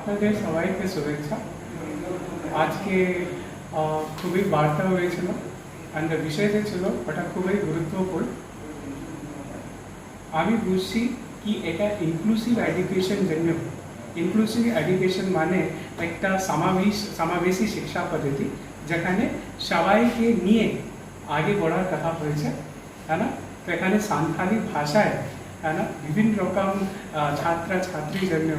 আপনাদের সবাইকে শুভেচ্ছা। আজকে খুবই বার্তা হয়েছিল অ্যান্ড বিষয় যে ছিল ওটা খুবই গুরুত্বপূর্ণ। আমি বুঝছি কি এটা ইনক্লুসিভ এডুকেশন জন্য। ইনক্লুসিভ এডুকেশন মানে একটা সমাবেশী শিক্ষা পদ্ধতি যেখানে সবাইকে নিয়ে আগে बढ़ाর কথা হয়েছে, है ना। তো এখানে সান্থালি ভাষায়, है ना, বিভিন্ন রকম ছাত্র ছাত্রীর জন্য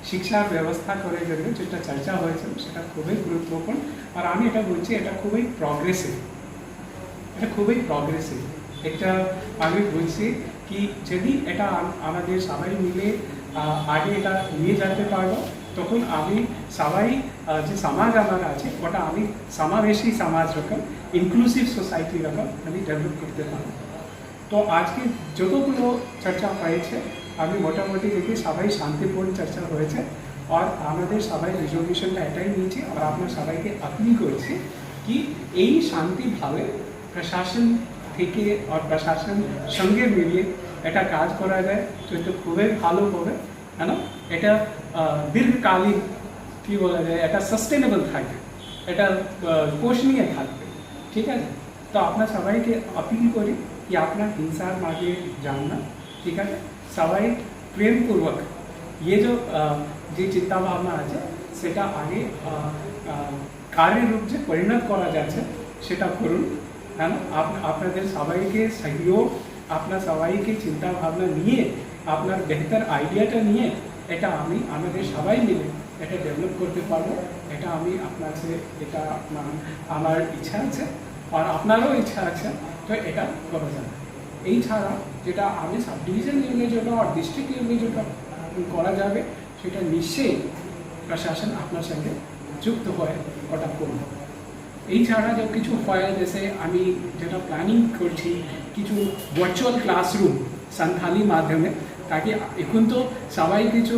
শিক্ষার ব্যবস্থা করার জন্য যেটা চর্চা হয়েছে সেটা খুবই গুরুত্বপূর্ণ। আর আমি এটা বলছি এটা খুবই প্রগ্রেসিভ, এটা খুবই প্রগ্রেসিভ। একটা আমি বলছি কি যদি এটা আমাদের সবাই মিলে আগে এটা নিয়ে যেতে পারবো তখন আমি সবাই যে সমাজ আমার আছে ওটা আমি সমাবেশী সমাজ রকম ইনক্লুসিভ সোসাইটি রকম আমি ডেভেলপ করতে পারবো। তো আজকে যতগুলো চর্চা হয়েছে আমি মোটামুটি দেখি সবাই শান্তিপূর্ণ চর্চা হয়েছে। আর আমাদের সবাই রিজলিউশনটা এটাই নিয়েছি আর আপনার সবাইকে আপিল করছি কি এই শান্তিভাবে প্রশাসন থেকে আর প্রশাসন সঙ্গে মিলিয়ে এটা কাজ করা যায় তো এটা খুবই ভালো হবে, है ना। এটা দীর্ঘকালীন কি বলা যায় এটা সাস্টেনেবল থাকবে, এটা পোষণীয় থাকবে, ঠিক আছে। তো আপনার সবাইকে আপিল করি कि अपना हिंसार मार्गे जानना, ठीक है। सबाई प्रेम पूर्वक ये जो चिंता भावना আছে সেটা আগে कार्य रूप से परिणत करा যাচ্ছে সেটা করুন, है ना। আপনাদের সবাইকে सहयोग আপনার সবাইকে চিন্তা ভাবনা নিয়ে আপনার বেহতর আইডিয়াটা নিয়ে এটা আমি আমাদের সবাই মিলে এটা ডেভেলপ করতে পারবো। এটা আমি আপনার কাছে এটা আমার ইচ্ছা আছে আর আপনারও ইচ্ছা আছে, তো এটা করা যাবে। এই ছাড়া যেটা আমি সাব ডিভিশন লেভেলে যেটা আর ডিস্ট্রিক্ট লেভেলে যেটা করা যাবে সেটা নিশ্চয়ই প্রশাসন আপনার সঙ্গে যুক্ত হয়ে ওটা করবে। এই ছাড়া যে কিছু হয় জেসে আমি যেটা প্ল্যানিং করছি কিছু ভার্চুয়াল ক্লাসরুম সান্থালি মাধ্যমে, তাকে এখন তো সবাই কিছু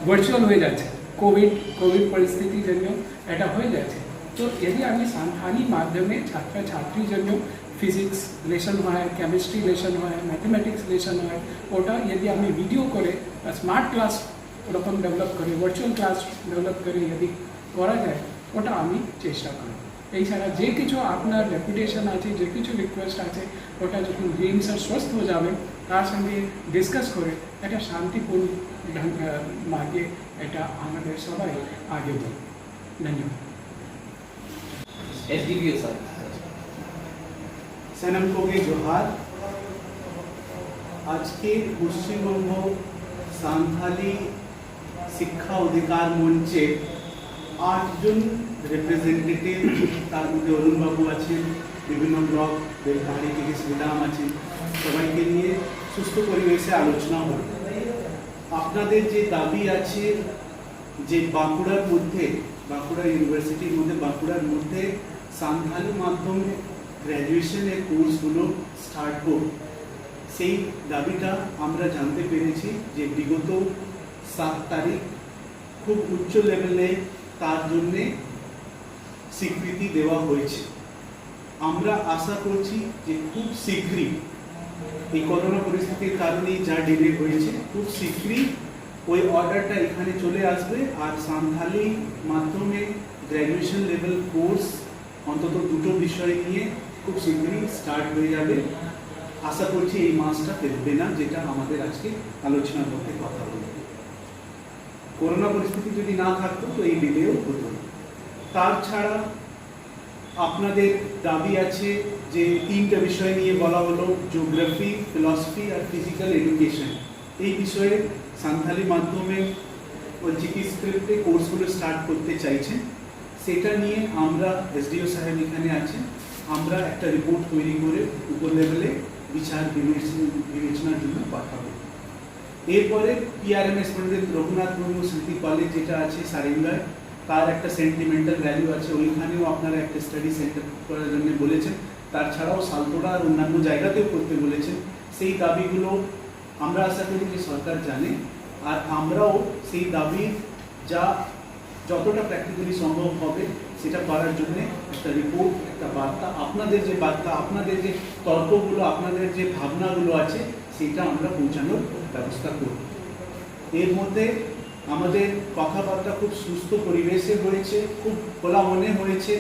ভার্চুয়াল হয়ে যাচ্ছে কোভিড পরিস্থিতির জন্য এটা হয়ে যাচ্ছে। তো যদি আমি সান্থালি মাধ্যমে ছাত্র ছাত্রীর জন্য फिजिक्स लेसन है, केमिस्ट्री लेसन है, मैथमेटिक्स लेसन है, ওটা যদি আমি ভিডিও করে স্মার্ট ক্লাস ওরকম ডেভেলপ করে ভার্চুয়াল ক্লাস ডেভেলপ করে যদি করা যায় ওটা আমি চেষ্টা করি। এই ছাড়া যে কিছু আপনার রেপুটেশন আছে যে কিছু রিকোয়েস্ট আছে ওটা যখন রিমসার সুস্থ হয়ে যাবে তার সঙ্গে ডিসকাস করে একটা শান্তিপূর্ণ মার্গে এটা আমাদের সবাই আগে যাবে। ধন্যবাদ। एसडीपीओ सर सनम को जोहार। आज के पश्चिमबंग सान्थाली शिक्षा अधिकार मंचे 8 जन रिप्रेजेंटेटिव तार मध्य अरुण बाबू आছেন, বিভিন্ন ব্লক বেলপাহাড়ি থেকে শ্রীরাম আছেন, সবাইকে নিয়ে সুস্থ পরিবেশে আলোচনা হল। আপনাদের যে দাবি আছে যে বাঁকুড়ার মধ্যে বাঁকুড়া ইউনিভার্সিটির মধ্যে বাঁকুড়ার মধ্যে সান্থালি মাধ্যমে গ্র্যাজুয়েশনের কোর্সগুলো স্টার্ট হোক, সেই দাবিটা আমরা জানতে পেরেছি যে বিগত 7 তারিখ খুব উচ্চ লেভেলে তার জন্যে স্বীকৃতি দেওয়া হয়েছে। আমরা আশা করছি যে খুব শীঘ্রই এই করোনা পরিস্থিতির কারণে যা ডিলে হয়েছে খুব শীঘ্রই ওই অর্ডারটা এখানে চলে আসবে আর সান্থালি মাধ্যমে গ্র্যাজুয়েশন লেভেল কোর্স অন্তত 2টো বিষয় নিয়ে খুব শীঘ্রই স্টার্ট হয়ে যাবে। আশা করছি এই মাসটা পেরবে না, যেটা আমাদের আজকে আলোচনা করতে কথা বলব। করোনা পরিস্থিতি যদি না থাকতো তো এই ডিলেও হতো। তার ছাড়া আপনাদের দাবি আছে যে 3টা বিষয় নিয়ে বলা হলো, জিওগ্রাফি, ফিলসফি আর ফিজিক্যাল এডুকেশন। এই বিষয়ে সান্থালি মাধ্যমে ওলচিকি স্ক্রিপ্টে কোর্সগুলো স্টার্ট করতে চাইছেন। সেটা নিয়ে আমরা এসডিও সাহেব এখানে আছেন, আমরা একটা রিপোর্ট তৈরি করে উপর লেভেলে বিচার বিবেচনার জন্য পাঠাবো। এরপরে পিআরএমএস পন্ডিত রঘুনাথ মুর্মু স্মৃতি কলেজ যেটা আছে সারেঙ্গায়, তার একটা সেন্টিমেন্টাল ভ্যালু আছে, ওইখানেও আপনারা একটা স্টাডি সেন্টার করার জন্য বলেছেন। তার ছাড়াও সালতোড়া আর অন্যান্য জায়গাতেও করতে বলেছেন। সেই দাবিগুলো আমরা আশা করি যে সরকার জানে, আর আমরাও সেই দাবি যতটা প্র্যাকটিক্যালি সম্ভব হবে সেটা করার জন্য একটা রিপোর্ট, একটা বার্তা, আপনাদের যে বার্তা, আপনাদের যে তর্কগুলো, আপনাদের যে ভাবনাগুলো আছে সেটা আমরা পৌঁছানোর ব্যবস্থা করব। এর মধ্যে আমাদের কথাবার্তা খুব সুস্থ পরিবেশে হয়েছে, খুব খোলা মনে হয়েছে,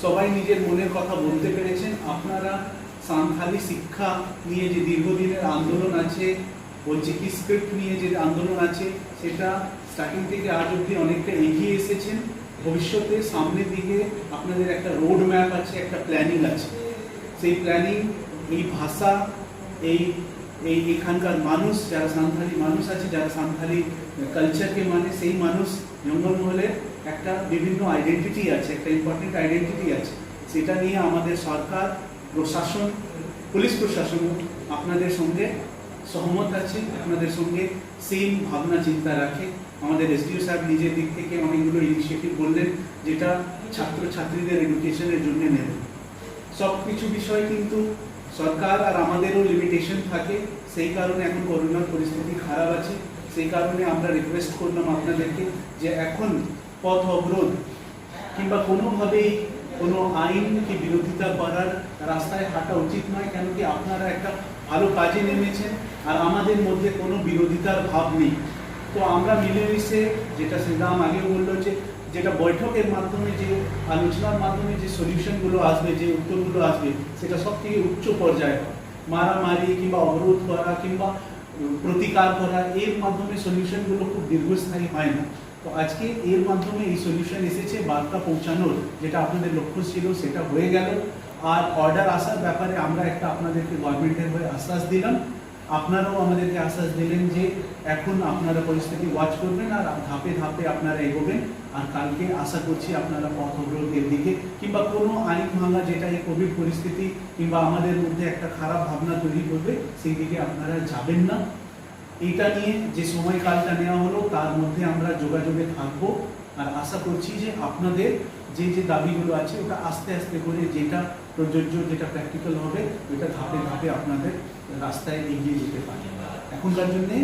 সবাই নিজের মনের কথা বলতে পেরেছেন। আপনারা সান্থালি শিক্ষা নিয়ে যে দীর্ঘদিনের আন্দোলন আছে, ওজিকি স্ক্রিপ্ট নিয়ে যে আন্দোলন আছে, সেটা স্টার্টিং থেকে আজ অবধি অনেকটা এগিয়ে এসেছেন। ভবিষ্যতে সামনের দিকে আপনাদের একটা রোড ম্যাপ আছে, একটা প্ল্যানিং আছে। সেই প্ল্যানিং, এই ভাষা, এই এখানকার মানুষ, যারা সান্থালি মানুষ আছে, যারা সান্থালি কালচারকে মানে, সেই মানুষ জঙ্গলমহলের একটা বিভিন্ন আইডেন্টিটি আছে, একটা ইম্পর্টেন্ট আইডেন্টিটি আছে। সেটা নিয়ে আমাদের সরকার, প্রশাসন, পুলিশ প্রশাসন আপনাদের সঙ্গে সহমত আছে, আপনাদের সঙ্গে সেম ভাবনা চিন্তা রাখে। আমাদের এসডিও সাহেব নিজের দিক থেকে অনেকগুলো ইনিশিয়েটিভ বললেন, যেটা ছাত্রছাত্রীদের এডুকেশনের জন্য নেবেন। সব কিছু বিষয় কিন্তু সরকার আর আমাদেরও লিমিটেশন থাকে। সেই কারণে এখন করোনার পরিস্থিতি খারাপ আছে। সেই কারণে আমরা রিকোয়েস্ট করলাম আপনাদেরকে যে এখন পথ অবরোধ কিংবা কোনোভাবেই কোনো আইনকে বিরোধিতা করার রাস্তায় হাঁটা উচিত নয়, কেন কি আপনারা একটা ভালো কাজে নেমেছেন আর আমাদের মধ্যে কোনো বিরোধিতার ভাব নেই। তো আমরা মিলেমিশে, যেটা শ্রীরাম আগেও বললো, যে যেটা বৈঠকের মাধ্যমে, যে আলোচনার মাধ্যমে যে সলিউশনগুলো আসবে, যে উত্তরগুলো আসবে, সেটা সব থেকে উচ্চ পর্যায়ে হয়। মারামারি কিংবা অবরোধ করা কিংবা প্রতিকার করা, এর মাধ্যমে সলিউশনগুলো খুব দীর্ঘস্থায়ী হয় না। তো আজকে এর মাধ্যমে এই সলিউশন এসেছে, বার্তা পৌঁছানোর যেটা আপনাদের লক্ষ্য ছিল সেটা হয়ে গেল। আর অর্ডার আসার ব্যাপারে আমরা একটা আপনাদেরকে গভর্নমেন্টের হয়ে আশ্বাস দিলাম। আপনারাও আমাদেরকে আশ্বাস দিলেন যে এখন আপনারা পরিস্থিতি ওয়াচ করবেন আর ধাপে ধাপে আপনারা এগোবেন। আর কালকে আশা করছি আপনারা পথ অবরোধের দিকে কিংবা কোনো আইন ভাঙা, যেটা এই কোভিড পরিস্থিতি কিংবা আমাদের মধ্যে একটা খারাপ ভাবনা তৈরি করবে, সেই দিকে আপনারা যাবেন না। এইটা নিয়ে যে সময়কালটা নেওয়া হলো, তার মধ্যে আমরা যোগাযোগে থাকবো। আর আশা করছি যে আপনাদের যে যে দাবিগুলো আছে, ওটা আস্তে আস্তে করে, যেটা প্রযোজ্য, যেটা প্র্যাকটিক্যাল হবে, ওটা ধাপে ধাপে আপনাদের রাস্তায় এগিয়ে যেতে পারে। এখনকার জন্যে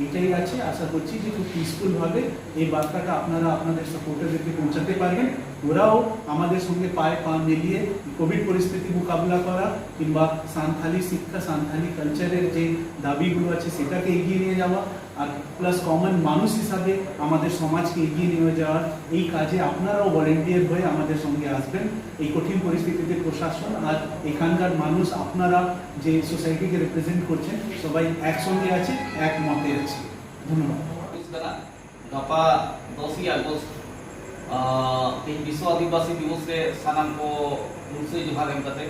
এটাই আছে। আশা করছি যে খুব পিসফুলভাবে এই বার্তাটা আপনারা আপনাদের সাপোর্টারদেরকে পৌঁছাতে পারবেন। ওরাও আমাদের সঙ্গে পায়ে পা মিলিয়ে কোভিড পরিস্থিতি মোকাবিলা করা কিংবা সান্থালি শিক্ষা, সান্থালি কালচারের যে দাবিগুলো আছে, সেটাকে এগিয়ে নিয়ে যাওয়া, আর প্লাস কমন মানুষ হিসাবে আমাদের সমাজকে এগিয়ে নিয়ে যাওয়ার এই কাজে আপনারাও ভলেন্টিয়ার হয়ে আমাদের সঙ্গে আসবেন। এই কঠিন পরিস্থিতিতে প্রশাসন আর এখানকার মানুষ, আপনারা যে সোসাইটিকে রিপ্রেজেন্ট করছেন, সবাই একসঙ্গে আছে, একমতে আছে। ধন্যবাদ। गपा 10 আগস্ট विश्व आदिवासी दिवस रे सानाम को मुसे जोहार एम कते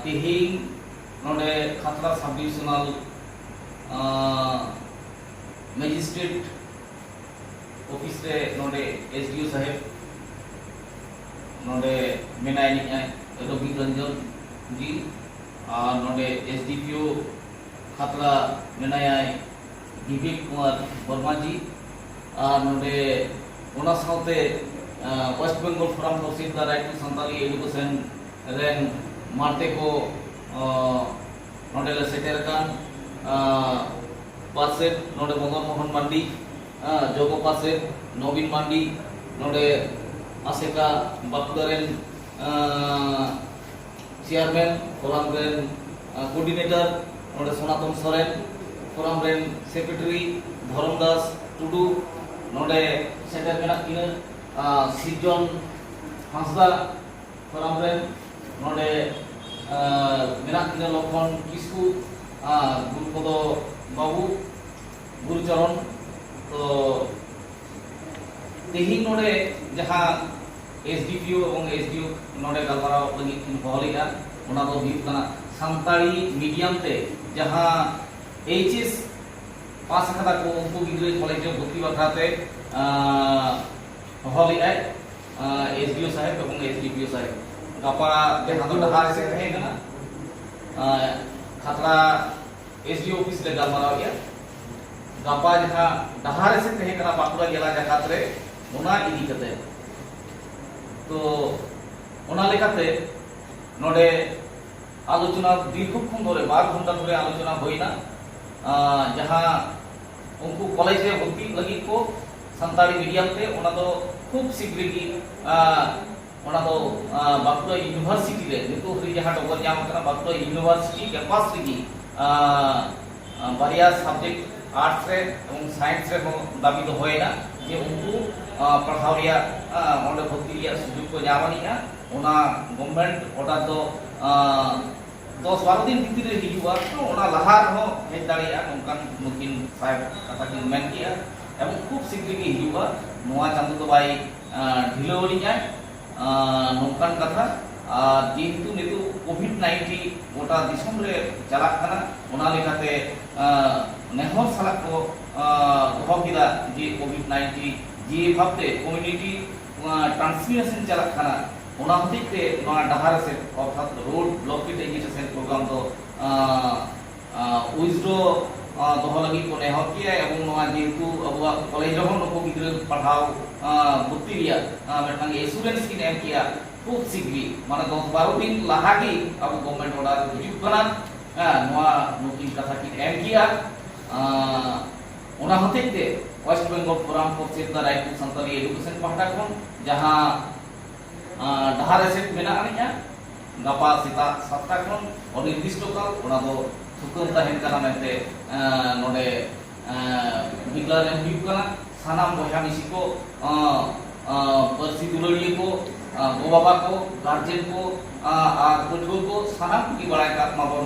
तेहिं नोडे खतरा सब डिविजनल मैजिस्ट्रेट ऑफिस रे नोडे एसडीओ साहेब नोडे मेनाय रवि रंजन जी और नोडे एसडीपीओ खतरा मेनाय विवेक कुमार वर्मा जी और नोडे ओना साउते West Bengal forum for save the right to Santali education रेन मारते को नोडे ले सेटर कान पासे नोडे मदन मोहन मांडी जोगो पासे नवीन मांडी नोडे आसेका बाकुदारेन चेयरमैन फोरम रेन कोऑर्डिनेटर नोडे सनातन सोरेन फोरम रेन सेक्रेटरी धरम दास टुडू नोडे सेंटर मेना किन सिजन हांसदा फोरम रेन नोडे मेना किन लखन किस्कू गुरुपद बाबू गुरुचरण तो तेही नोडे जहां एसडीपीओ और एसडीओ नोडे गलमाराव लगी किन हॉलिया ओना दो हुई कना संताली मीडियम ते जहां एचएस पास कदा को उनको गिद्रे कॉलेज भर्ती बाखराते हॉलिया एसडीओ साहेब और एसडीपीओ साहेब गपा जे हादो डहार से कहे ना खतरा एसडीओ ऑफिस ले गलमाराव गया गपा जहां डहार से कहे कना बाकुड़ा गेला जकात रे ओना इदी कते तो ओना लेकाते नोडे आलोचना दीर्घक्षण धरे 12 घंटा धरे आलोचना होइना जहां उनको कॉलेज रे भर्ती लगी को संताली मीडियम ते ओना दो खूब शीघ्र की ओना दो बाकुड़ा यूनिवर्सिटी रे नितो हरि जहां डबल जाम कना बाकुड़ा यूनिवर्सिटी कैंपस रे की बारिया सब्जेक्ट आर्ट्स रे एवं साइंस रे दाबी दो होएना जे उनको पढ़ाव रिया ओंडे भर्ती रिया सुजुग को ᱧᱟᱢᱟᱱᱤᱜᱼᱟ ओना गवर्नमेंट ऑर्डर दो 10-12 दिन भीतर रे हिजुआ तो ओना लहा रहो हेज दाड़िया नोंकान नुकिन साहेब कथा किन मेन किया एवं खूब शीघ्र गे हिजुआ नोआ चांदो दो बाई ढिलवरिया नोंकान कथा जेहेतु नितु कोविड-19 गोटा दिसम रे चलाक खाना ओना लेखाते नेहर साला को दो किदा जे कोविड-19 जे भाबते कम्युनिटी ट्रांसमिशन चलाक खाना ओना हतिते नोआ डहार से अर्थात रोड ब्लॉकेज एजुकेशन प्रोग्राम दो उइजरो दोह लगी को नेहर किया एवं नोआ जेहेतु अबुआ कॉलेज रहो नको गिद्रा पढ़ाव भर्ती रिया मेटांग एश्योरेंस की एम किया खूब शीघ्र माने 10-12 दिन लाहागी अब गवर्नमेंट ऑर्डर हिजुग कना नोआ नुकिन कथा की एम किया ओना हतेते West Bengal forum for save the right to Santali education पहटा खन जहां डहार एसेट मेना आनिया गपा सीता 7टा खन अनिर्दिष्ट काल ओना दो सुकम तहन कना मेते नोडे बिगलार एम हिजुग कना सानाम बहा मिसी को परसी दुलड़िए को गो बाबा को गार्जियन को पठुआ को सानाम की बड़ा का माबन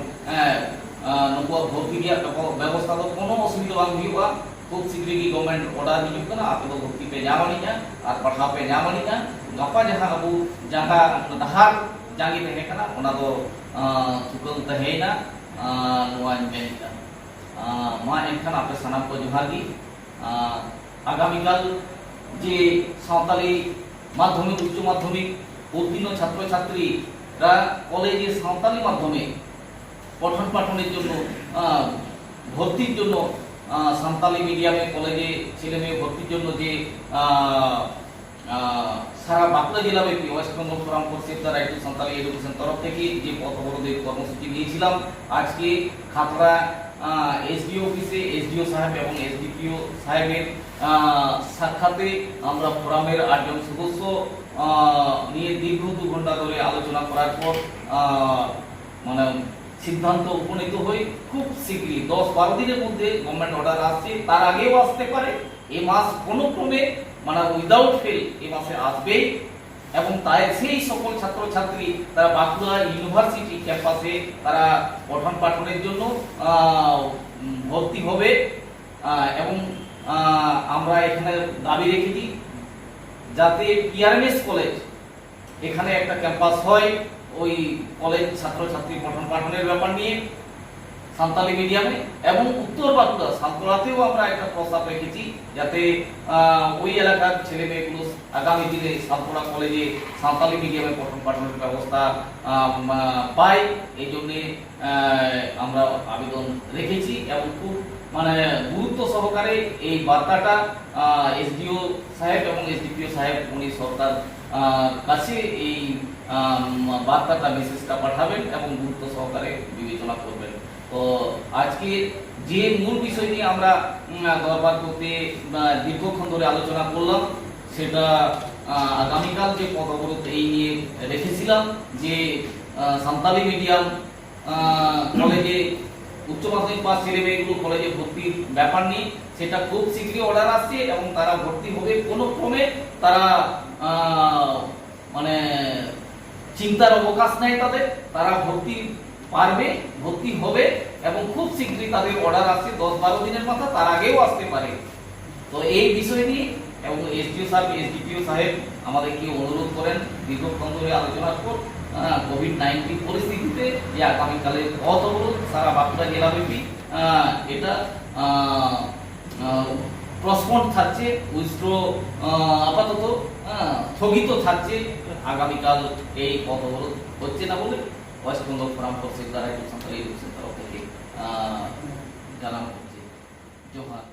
नुको भर्ती रिया व्यवस्था दो कोनो असुविधा बांग हुआ खूब शीघ्र की गवर्नमेंट ऑर्डर हिजुग कना आप दो भर्ती पे ᱧᱟᱢᱟᱱᱤᱜᱼᱟ और पढ़ाव पे ᱧᱟᱢᱟᱱᱤᱜᱼᱟ गपा जहां अबु जहां डहार जांगी तहे कना ओना दो सुकम तहेना नोआ मेनका मा एनखान आपे सानाम को जोहागी आगामी काल जे सावताली माध्यमिक उच्च माध्यमिक उत्तीर्ण छात्र छात्रीरा कलेजे सावताली माध्यमे पठन पाठনের জন্য ভর্তির জন্য সান্তালি মিডিয়ামে কলেজে ছেলে মেয়ে ভর্তির জন্য যে সারা বাঁকুড়া জেলাব্যাপী West Bengal forum for safe the right to Santali education তরফ থেকে যে পথ অবরোধের কর্মসূচি নিয়েছিলাম আজকে খাতড়া एसडीओ অফিসে एसडीओ সাহেব এবং एसडीपीओ সাহেবের সাক্ষাতে আমরা ফোরামের 8 জন সদস্য নিয়ে দীর্ঘ 2 ঘন্টা ধরে আলোচনা করার পর মানে সিদ্ধান্ত উপনীত হই খুব শীঘ্রই 10-12 দিনের মধ্যে গভর্নমেন্ট অর্ডার আসছে তার আগেও আসতে পারে এই মাস কোনো ক্রমে মানে উইদাউট ফেল এই মাসে আসবে এবং তাই সেই সকল ছাত্র ছাত্রী তারা বাঁকুড়া ইউনিভার্সিটি ক্যাম্পাসে তারা পঠন পাঠনের জন্য ভর্তি হবে এবং আমরা এখানে দাবি রেখেছি যাতে পিআরএমএস কলেজ এখানে একটা ক্যাম্পাস হয় ওই কলেজ ছাত্র ছাত্রী পঠন পাঠনের ব্যাপার নিয়ে সান্তালি মিডিয়ামে এবং উত্তর বাঁকুড়া সান্তরাতেও আমরা একটা প্রস্তাব রেখেছি যাতে ওই এলাকার ছেলে মেয়েগুলো আগামী দিনে সান্তরা কলেজে সান্তালি মিডিয়ামে পঠন পাঠনের ব্যবস্থা পায় এই জন্য আমরা আবেদন রেখেছি এবং খুব মানে গুরুত্ব সহকারে এই বার্তাটা এসডিও সাহেব এবং এসডিপিও সাহেব উনি সরকার কাছে এই বার্তাটা মেসেজটা পাঠাবেন এবং গুরুত্ব সহকারে বিবেচনা করবেন তো আজকে যে মূল বিষয় নিয়ে আমরা দরবার করতে দীর্ঘক্ষণ ধরে আলোচনা করলাম সেটা আগামীকাল যে পথ অবরোধ এই নিয়ে রেখেছিলাম যে সান্তালি মিডিয়াম কলেজে উচ্চ মাধ্যমিক পাস ছেলে মেয়েগুলো কলেজে ভর্তির ব্যাপার নিয়ে সেটা খুব শীঘ্রই অর্ডার আসছে এবং তারা ভর্তি হবে কোনো ক্রমে তারা মানে চিন্তার অবকাশ নেই তাদের তারা ভর্তি পারবে ভর্তি হবে এবং খুব শীঘ্রই তাদের অর্ডার আসছে 10-12 দিনের মাথা তার আগেও আসতে পারে তো এই বিষয় নিয়ে এবং এসডিও সাহেব এসডিপিও সাহেব আমাদেরকে অনুরোধ করেন দীর্ঘক্ষণ ধরে আলোচনার পর কোভিড-19 পরিস্থিতিতে যে আগামীকালে পথ অবরোধ সারা বাঁকুড়া জেলাব্যাপী এটা প্রস্পন্ড থাকছে উইথড্র আপাতত স্থগিত থাকছে আগামীকাল এই পথ অবরোধ হচ্ছে না বলে West Bengal forum for safe the right to Santali education তরফ থেকে জানানো হচ্ছে। জোহার।